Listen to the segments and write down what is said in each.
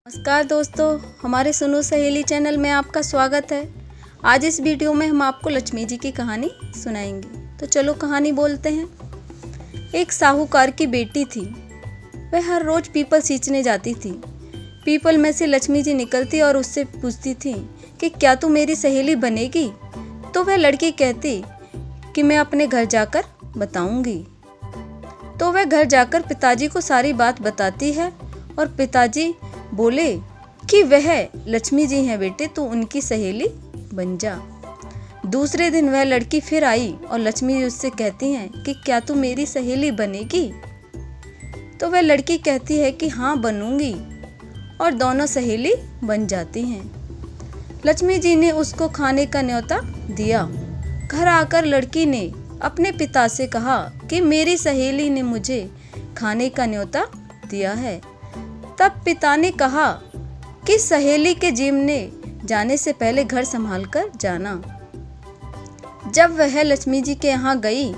नमस्कार दोस्तों, हमारे सुनो सहेली चैनल में आपका स्वागत है। आज इस वीडियो में हम आपको लक्ष्मी जी की कहानी सुनाएंगे। तो चलो कहानी बोलते हैं। एक साहूकार की बेटी थी। वह हर रोज पीपल सींचने जाती थी। पीपल में से लक्ष्मी जी निकलती और उससे पूछती थी कि क्या तू मेरी सहेली बनेगी। तो वह लड़की कहती कि मैं अपने घर जाकर बताऊंगी। तो वह घर जाकर पिताजी को सारी बात बताती है और पिताजी बोले कि वह लक्ष्मी जी हैं बेटे, तू उनकी सहेली बन जा। दूसरे दिन वह लड़की फिर आई और लक्ष्मी जी उससे कहती हैं कि क्या तू मेरी सहेली बनेगी। तो वह लड़की कहती है कि हाँ बनूंगी, और दोनों सहेली बन जाती हैं। लक्ष्मी जी ने उसको खाने का न्योता दिया। घर आकर लड़की ने अपने पिता से कहा कि मेरी सहेली ने मुझे खाने का न्योता दिया है। तब पिता ने कहा कि सहेली के जीमने जाने से पहले घर संभाल कर जाना। जब वह लक्ष्मी जी के यहाँ गई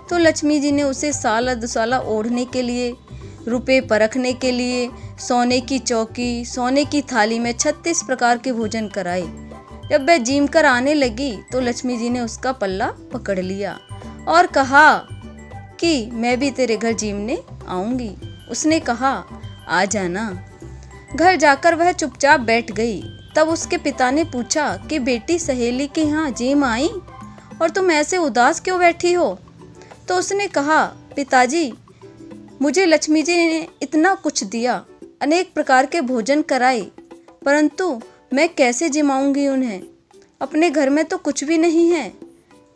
तो लक्ष्मी जी ने उसे साला दुसाला ओढ़ने के लिए, रुपए परखने के लिए, सोने की चौकी, सोने की थाली में 36 प्रकार के भोजन कराए। जब वह जीम कर आने लगी तो लक्ष्मी जी ने उसका पल्ला पकड़ लिया और कहा कि मैं भी तेरे घर जीमने आऊंगी। उसने कहा आ जाना। घर जाकर वह चुपचाप बैठ गई। तब उसके पिता ने पूछा कि बेटी सहेली के यहाँ जीम आई और तुम ऐसे उदास क्यों बैठी हो। तो उसने कहा पिताजी, मुझे लक्ष्मी जी ने इतना कुछ दिया, अनेक प्रकार के भोजन कराए, परंतु मैं कैसे जिमाऊंगी उन्हें। अपने घर में तो कुछ भी नहीं है।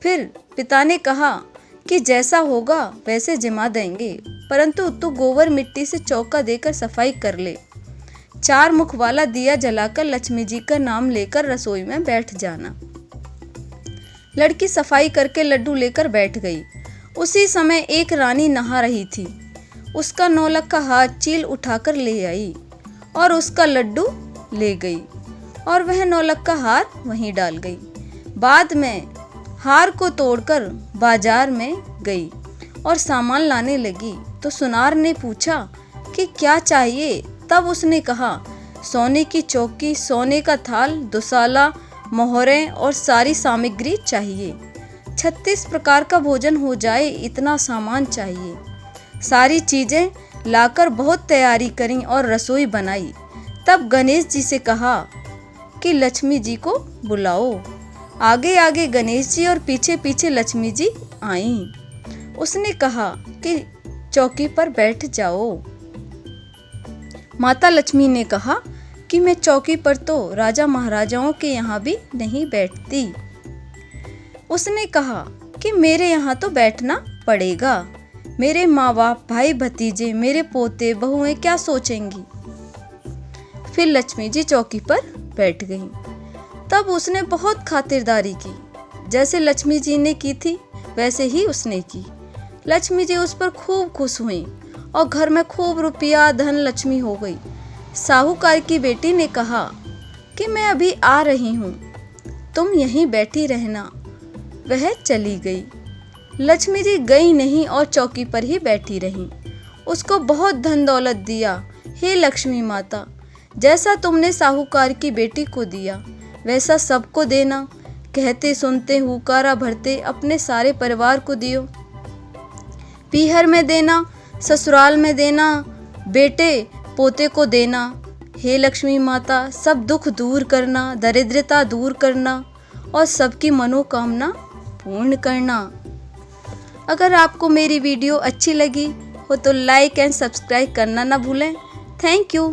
फिर पिता ने कहा कि जैसा होगा वैसे जिमा देंगे, परंतु तू गोबर मिट्टी से चौका देकर सफाई कर ले। 4 मुख वाला दिया जलाकर लक्ष्मी जी का नाम लेकर रसोई में बैठ जाना। लड़की सफाई करके लड्डू लेकर बैठ गई। उसी समय एक रानी नहा रही थी। उसका नौलख का हाथ चील उठाकर ले आई और उसका लड्डू ले गई और वह नौलख का हार वहीं डाल गई। बाद में हार को तोड़कर बाजार में गई और सामान लाने लगी। तो सुनार ने पूछा कि क्या चाहिए। तब उसने कहा सोने की चौकी, सोने का थाल, दुसाला, मोहरें और सारी सामग्री चाहिए। 36 प्रकार का भोजन हो जाए, इतना सामान चाहिए। सारी चीजें लाकर बहुत तैयारी करी और रसोई बनाई। तब गणेश जी से कहा कि लक्ष्मी जी को बुलाओ। आगे आगे गणेश जी और पीछे पीछे लक्ष्मी जी आईं। उसने कहा कि चौकी पर बैठ जाओ। माता लक्ष्मी ने कहा कि मैं चौकी पर तो राजा महाराजाओं के यहाँ भी नहीं बैठती। उसने कहा कि मेरे यहाँ तो बैठना पड़ेगा। मेरे माँ बाप, भाई भतीजे, मेरे पोते बहुएं क्या सोचेंगी। फिर लक्ष्मी जी चौकी पर बैठ गईं। तब उसने बहुत खातिरदारी की। जैसे लक्ष्मी जी ने की थी वैसे ही उसने की। लक्ष्मी जी उस पर खूब खुश हुई और घर में खूब रुपया धन लक्ष्मी हो गई। साहूकार की बेटी ने कहा कि मैं अभी आ रही हूँ, तुम यहीं बैठी रहना। वह चली गई। लक्ष्मी जी गई नहीं और चौकी पर ही बैठी रही। उसको बहुत धन दौलत दिया। हे लक्ष्मी माता, जैसा तुमने साहूकार की बेटी को दिया वैसा सबको देना। कहते सुनते हुकारा भरते अपने सारे परिवार को दियो। पीहर में देना, ससुराल में देना, बेटे पोते को देना। हे लक्ष्मी माता, सब दुख दूर करना, दरिद्रता दूर करना और सबकी मनोकामना पूर्ण करना। अगर आपको मेरी वीडियो अच्छी लगी हो तो लाइक एंड सब्सक्राइब करना ना भूलें। Thank you.